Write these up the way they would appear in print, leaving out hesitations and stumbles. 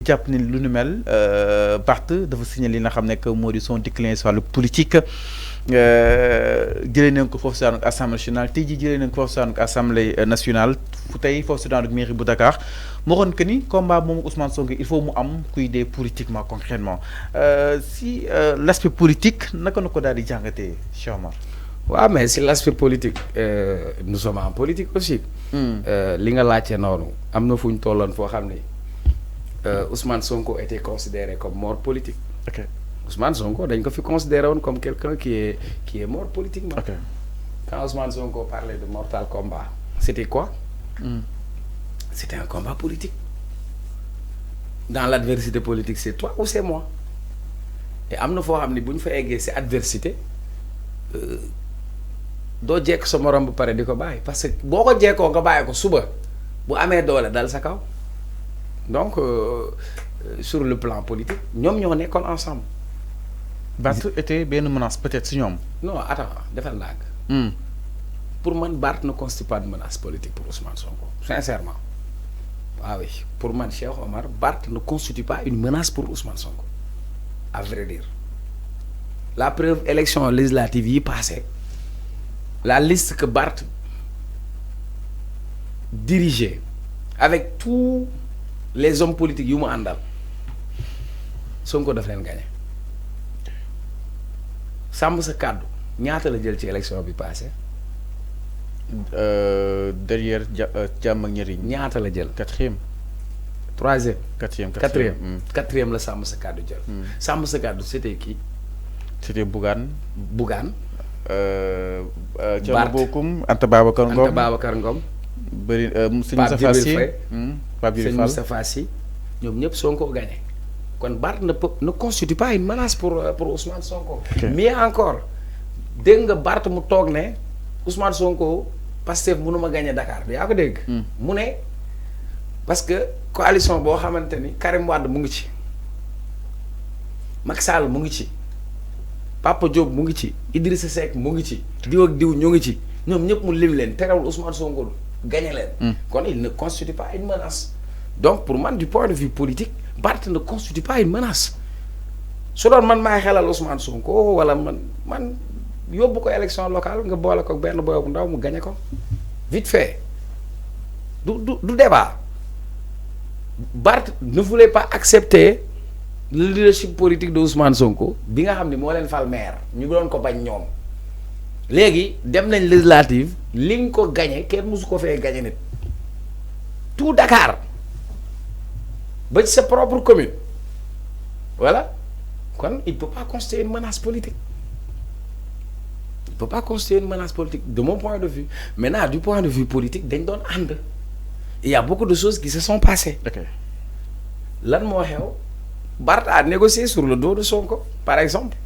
jàpp ni lu nu mel Barth dafa signé li nga xam ne que moo di son déclin sur le politique jëlee nañ ko foofu si daanaka assemblée nationale tey jii jëlee nañ ko foofu si daanaka assemblée nationale fu tey foofu si daanaka mairie bu Dakar moo xoon que ni combat moom Ousmane Sonko il faut mu am kuy dee politiquement concrètement si l' aspect politique naka na ko daal di jàngatee Cheikh Omar. waaw mais si l' aspect politique nous sommes en politique aussi. li nga laajte noonu am na fu ñu tolloon foo xam ni Ousmane Sonko était considéré comme mort politique. ok Ousmane Sonko dañ ko fi considéré woon comme quelqu'un qui est mort politiquement. ok quand Ousmane Sonko parlait de mortal combat c'était quoi? C'était un combat politique. Dans l'adversité politique c'est toi ou c'est moi. Et am na foo xam ni bu ñu fa eggee si adversité doo jekk sa morom bu pare di ko bàyyi parce que boo ko jekkoo nga bàyyi ko suba bu amee doole dal sa kaw donc sur le plan politique ñoom ñoo nekkoon ensemble. Barth était benn menace peut-être si ñoom. non attends defal ndànk. Pour man Barth ne constitue pas de menace politique pour Ousmane Sonko sincèrement. Ah oui, pour moi, Cheikh Omar, Barth ne constitue pas une menace pour Ousmane Sonko. À vrai dire. La preuve, élection législative y passée, la liste que Barth dirigeait avec tous les hommes politiques, Yuma Andal, Sonko daf leen gagné. Sàmm sa kàddu ñaata la jël ci élection bi passée. Derrière Jàmm ak Njariñ ñaata la jël. quatrième. quatrième la sàmm sa kàddu jël. Sàmm sa kàddu c'était qui? C'était Bougane. Barth Bokum Anta Babacar Ngom Anta Babacar Ngom. bëri Moustapha Sy Pape Djibril Fall Moustapha Sy ñoom ñëpp Sonko gagné. kon Barth ne constitue pas une menace pour Ousmane Sonko. Mieux encore dégg nga Barth mu toog ne Ousmane Sonko Pastef mënuma gagné Dakar yaa ko dégg. mu ne parce que coalition boo xamante ni Karim Wade mu ngi ci Macky Sall mu ngi ci Papa Diop mu ngi ci Idrissa Seck mu ngi ci diw ak diw ñu ngi ci ñoom ñëpp mu lim leen terewul Ousmane Sonko gagné leen. kon il ne constitue pas une menace. donc pour man du point de vue politique Barth ne constitue pas une menace su doon man maay xelal Ousmane Sonko wala man yóbbu ko élection locale nga boole ko benn boy bu ndaw mu gagné ko vite fait du débat. Barth ne voulait pas accepter le leadership politique de Ousmane Sonko bi nga xam ne moo leen fal maire ñu doon ko bañ ñoom léegi dem nañ législative li nga ko gagné kenn musu ko fee gagné nit tout Dakar ba ci sa propre commune voilà kon il peut pas constituer une menace politique. Il peut pas constituer une menace politique de mon point de vue. Maintenant du point de vue politique dañ doon ànd. Il y a beaucoup de choses qui se sont passées. ok lan moo xew Barth a négocié sur le dos de Sonko par exemple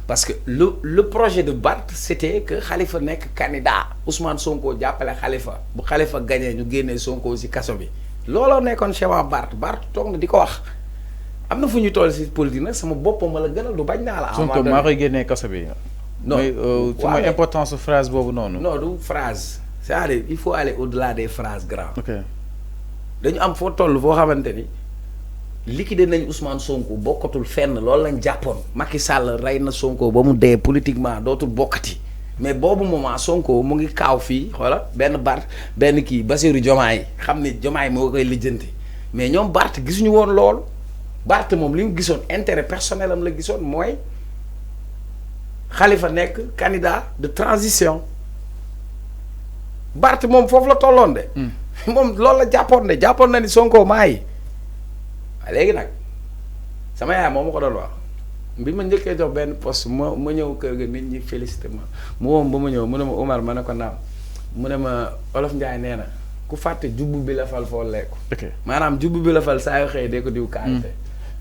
parce que le projet de Barth c'était que Khalifa nekk candidat Ousmane Sonko jàppale Khalifa bu Khalifa gagné ñu génnee Sonko ci kaso bi looloo nekkoon schéma Barth toog na di ko wax am na fu ñu toll ci politique nag sama boppam la gënal du bañ naa la. Sonko maa koy génnee kaso bi. non mooy importance phrase boobu noonu. non du phrase c'est-à-dire il faut aller au-delà des phrases grandes. ok dañu am foo toll foo xamante ni liquidé nañ Ousmane Sonko bokkatul fenn loolu lañ jàppoon Macky Sall rey na Sonko ba mu dee politiquement dootul bokkati mais boobu moment Sonko mu ngi kaaw fii xoola benn kii Bassirou Diomaye xam ni Diomaye moo koy lijjanti mais ñoom Barth gisuñu woon loolu Barth moom li mu gisoon intérêt personnel am la gisoon mooy Khalifa nekk candidat de transition Barth moom foofu la tolloon de. moom loolu la jàppoon na ni Sonko maayi léegi nag sama yaay moom ma ko doon wax bi ma njëkkee jox benn poste ma ñëw kër ga nit ñi félicité ma mu woom ba ma ñëw mu ne ma Omar ma ne ko naam mu ne ma Olof Njaay nee na ku fàtte jubbu bi la fal foo lekku maanaam jubbu bi la fal saa yoo xëyee dee ko diw kaante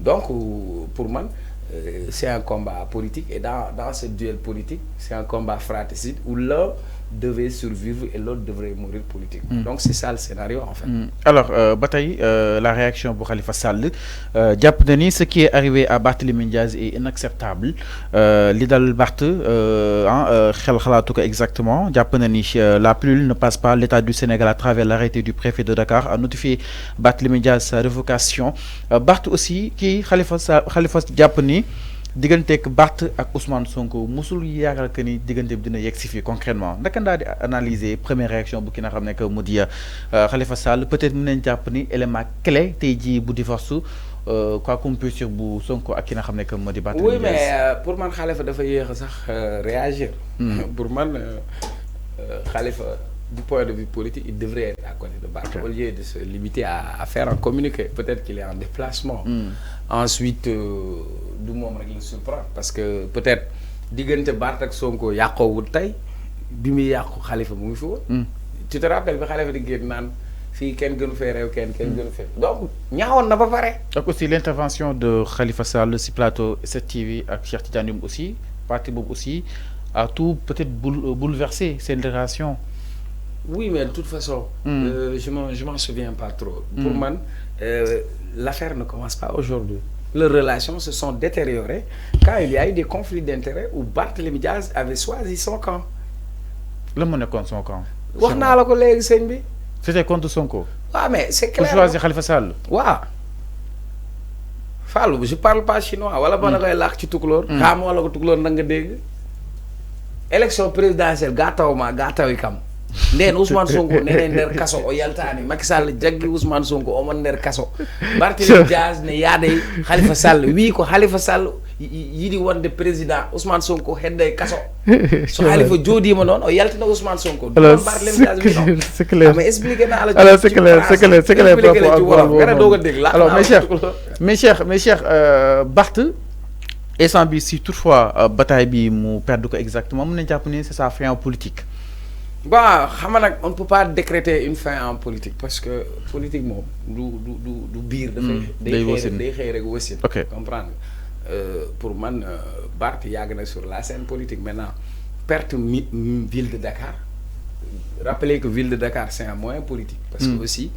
donc pour man c'est un combat politique et dans ce duel politique c'est un combat fratricide où l'un devait survivre et l'autre devrait mourir politiquement. Donc c'est ça le scénario en fait. Alors bataille, la réaction pour Khalifa Sall jàpp na ni ce qui est arrivé à Barthélémy Diaz est inacceptable li dal Barth xel xalaatu ko exactement jàpp na ni la pilule ne passe pas. L'État du Sénégal à travers l'arrêté du préfet de Dakar a notifié Barthélémy Diaz sa révocation. Barth aussi kii Khalifa jàpp ni digganteeg Barth ak Ousmane Sonko musul yaakaar que ni diggante bi dina yegg si fii concrètement naka ndaa di analyser première réaction bu ki nga xam ne que mu di Khalifa Sall peut-être mën nañ jàpp ni élément clé tey jii bu divorce quoi qu'on puisse dire bu Sonko ak ki nga xam ne que mu di Barth. Oui mais pour man Khalifa dafa yéex a sax réagir. Pour man Khalifa du point de vue politique il devrait être à côté de Barth au lieu de se limiter à faire un communiqué. Peut-être qu'il est en déplacement. Ensuite du moom rek la surprendre parce que peut-être diggante Barth ak Sonko yàqoowul tey bi muy yàqu Khalifa mu ngi fi woon. Tu te rappelles bi Khalifa di génn naan fii kenn gënu fee réew kenn gënu fee donc ñaawoon na ba pare. ak aussi l'intervention de Khalifa Sall si plateau 7TV ak Cheikh Tidiane Youm aussi parti boobu aussi a tout peut-être bouleversé cette relation. Oui mais de toute façon. Je m'en souviens pas trop. Pour man l'affaire ne commence pas aujourd'hui. Leurs relations se sont détériorées quand il y a eu des conflits d'intérêts où Barthélémy Diaz avait choisi son camp. Le monde est contre son camp. wax naa la ko léegi sëñ bi. C'était contre Sonko. Ah mais c'est clair. Pour choisir Khalifa Sall. waaw. Fallou je parle pas chinois wala ba na koy laax ci tukulóor. xaama wala ko tukulóor nag nga dégg. élection présidentielle gaataw yi kam. ndeen Ousmane Sonko nene nder kaso o yaltaani Macky Sall jaggi Ousmane Sonko omo nder kaso Barthélémy Diaz ne yaade Khalifa Sall wi ko Khalifa Sall yiɗi wonde président Ousmane Sonko hedda e kaso so Khalifa joodima noon o yaltina Ousmane Sonko ɗum Barthélémy Diaz wi noon c'est clair mais expliqué na ala alors c'est clair gara doog a dégg la alors mes chers Barth instant bi si toutefois bataille bi mu perdre ko exactement mën nañ jàpp ni c'est sa fin en politique. Bah xam nga nag on ne peut pas décréter une fin en politique parce que politique moom du biir. dafay day xëy rek wasin. ok comprendre pour man Barth yàgg na sur la scène politique maintenant perte ville de Dakar rappelez que ville de Dakar c'est un moyen politique. parce que aussi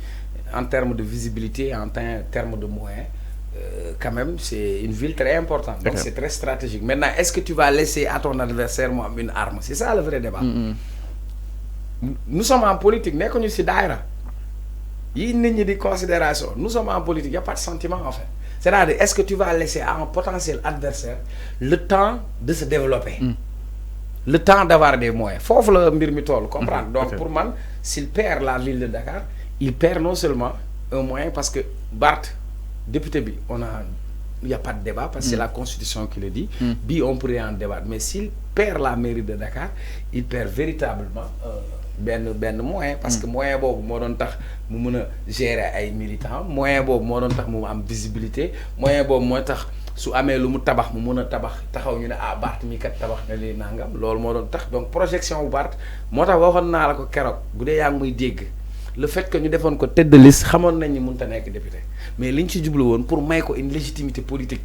en termes de visibilité en termes de moyens quand même c'est une ville très importante. Donc c'est très stratégique. Maintenant est-ce que tu vas laisser à ton adversaire moi une arme? C'est ça le vrai débat. Nous sommes en politique nekkuñu ci daayra yi nit ñi di considération nous sommes en politique y a pas de sentiment en fait. C'est-à-dire est-ce que tu vas laisser à un potentiel adversaire le temps de se développer. Le temps d'avoir des moyens foofu la mbir mi toll comprendre. Donc pour man s'il perd la ville de Dakar il perd non seulement un moyen parce que Barth député bi il n'y a pas de débat parce que c'est la constitution qui le dit. Bi on pourrait en débattre mais s'il perd la mairie de Dakar il perd véritablement benn moyen parce que moyen boobu moo doon tax mu mën a gérer ay militants moyen boobu moo doon tax mu am visibilité moyen boobu mooy tax su amee lu mu tabax mu mën a taxaw ñu ne Barth mi kat tabax na lii nangam loolu moo doon tax donc projection bu Barth moo tax waxoon naa la ko keroog bu dee yaa ngi muy dégg le fait que ñu defoon ko tête de liste xamoon nañ ni mënut a nekk député mais liñ ci jublu woon pour may ko une légitimité politique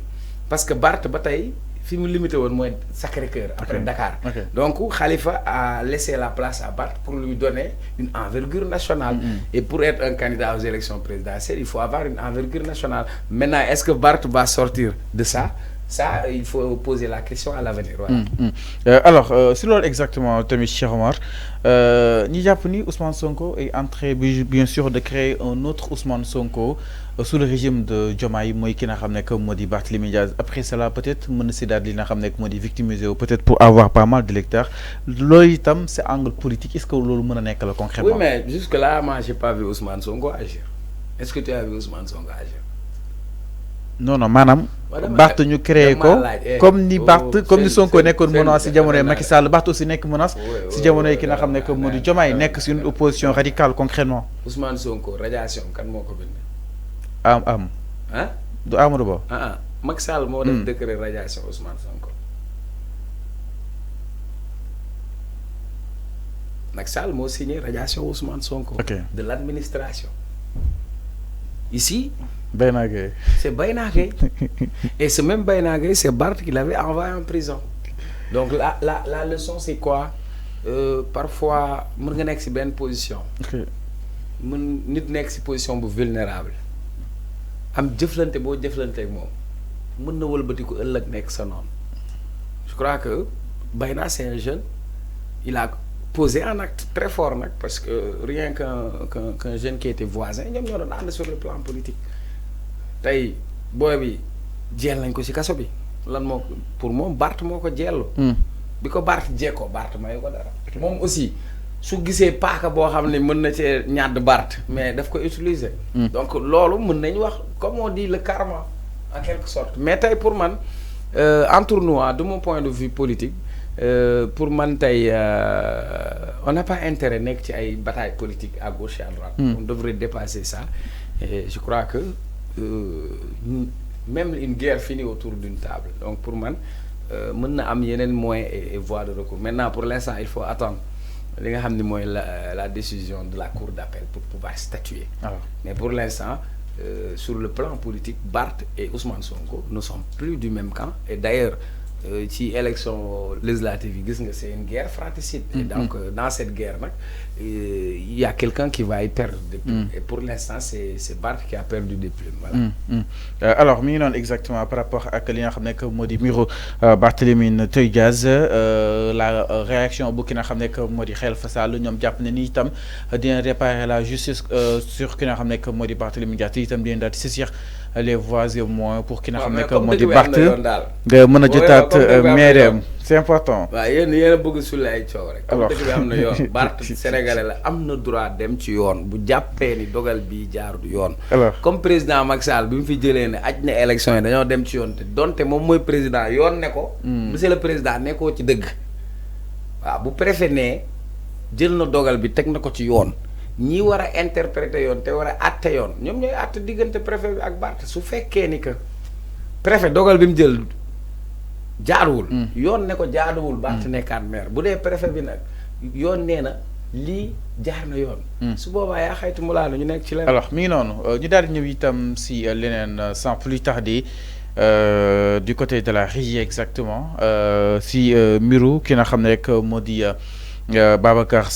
parce que Barth ba tey fi mu limité woon mooy Sacré-Cœur après Dakar. Donc Khalifa a laissé la place à Barth pour lui donner une envergure nationale. Et pour être un candidat aux élections présidentielles il faut avoir une envergure nationale. Maintenant est-ce que Barth va sortir de ça? Ça il faut poser la question à l'avenir. Alors si loolu exactement tamit Cheikh Omar ñi jàpp ni Ousmane Sonko est en train bien sûr de créer un autre Ousmane Sonko sous le régime de Diomaye mooy ki nga xam ne que moo di Barthélémy Diaz après cela peut-être mën na si daal li nga xam ne que moo di victimiser peut-être pour avoir pas mal d'électeurs loolu itam c'est angle politique est-ce que loolu mën a nekk la concrètement? Oui mais jusque là moi j'ai pas vu Ousmane Sonko agir. Est-ce que tu as vu Ousmane Sonko agir? Non maanaam Barth ñu créé ko comme ni Barth comme ni Sonko nekkoon menace si jamonoy Macky Sall Barth aussi nekk menace si jamonoy ki nga xam ne que moo di Diomaye nekk si une opposition radicale concrètement. Ousmane Sonko radiation kan moo ko bind. am du Amadou Ba. Macky Sall moo def décret radiation Ousmane Sonko. Macky Sall moo signé radiation Ousmane Sonko. De l'administration. Ici. Bayna Gueye. C'est Bayna Gueye. Et ce même Bayna Gueye, c'est Barth qui l'avait envoyé en prison. Donc la leçon c'est quoi? parfois mën nga nekk ci benn position. mën nit nekk ci position bu vulnérable am jëflante boo jëflante ak moom mën na wëlbati ko ëllëg nekk sa noonu. Je crois que Bayna c'est un jeune il a posé un acte très fort nag parce que rien qu'un jeune qui était voisin ñoom ñoo doon ànd sur le plan politique tey booy bi jeel nañ ko ci kaso bi lan moo pour moom Barth moo ko jeellu bi ko Barth jekkoo Barth mayu ko dara moom aussi su gisee paaka boo xam ne mën na cee ñàdd Barth mais daf ko utiliser donc loolu mën nañ wax comme on dit le karma en quelque sorte mais tey pour man entre nous de mon point de vue politique pour man tey on n'a pas intérêt nekk ci ay bataille politique à gauche et à droite on devrait dépasser ça et je crois que même une guerre finit autour d'une table donc pour man mën na am yeneen moyens et voies de recours maintenant pour l'instant il faut attendre li nga xam ne mooy la décision de la cour d'appel pour pouvoir statuer mais pour l'instant sur le plan politique Barth et Ousmane Sonko ne sont plus du même camp et d'ailleurs ci élection législative yi gis nga c'est une guerre fratricide et donc dans cette guerre nag il y a quelqu'un qui va y perdre des plumes et pour l'instant c'est Barth qui a perdu des plumes voilà. Alors mi ngi noonu exactement par rapport ak li nga xam ne que moo di mbiru Barthélémy Diaz la réaction bu ki nga xam ne que moo di Khalifa Sall ñoom jàpp ne ni itam dina réparer la justice sur ki nga xam ne que moo di Barthélémy Diaz itam dina daal di saisir les voies et moyens pour ki nga xam ne que moo di Barth nga mën a jotaat maireem c'est important. waaw yéen a bëgg sulle ay coow rek. alors dëkk bi am na yoon Barth sénégalais la am na droit dem ci yoon bu jàppee ni dogal bi jaar du yoon. comme président Macky Sall bi mu fi jëlee ne aj na élection yi dañoo dem ci yoon te donte moom mooy président yoon ne ko. monsieur le président nekkoo ci dëgg. waaw bu préfet ne jël na dogal bi teg na ko ci yoon. ñi war a interpréter yoon te war a àtte yoon ñoom ñooy àtte diggante préfet bi ak Barth su fekkee ni que préfet dogal bi mu jël jaaduwul. yoon ne ko jaaduwul Barth nekkaat maire bu dee préfet bi nag yoon nee na lii jaar na yoon. su boobaa yaa xaytu mu laa ñu nekk ci leneen. alors mi ngi noonu ñu daal di ñëw itam si leneen sans plus tarder du côté de la régie exactement si mbiru ki nga xam ne rek moo di Babacar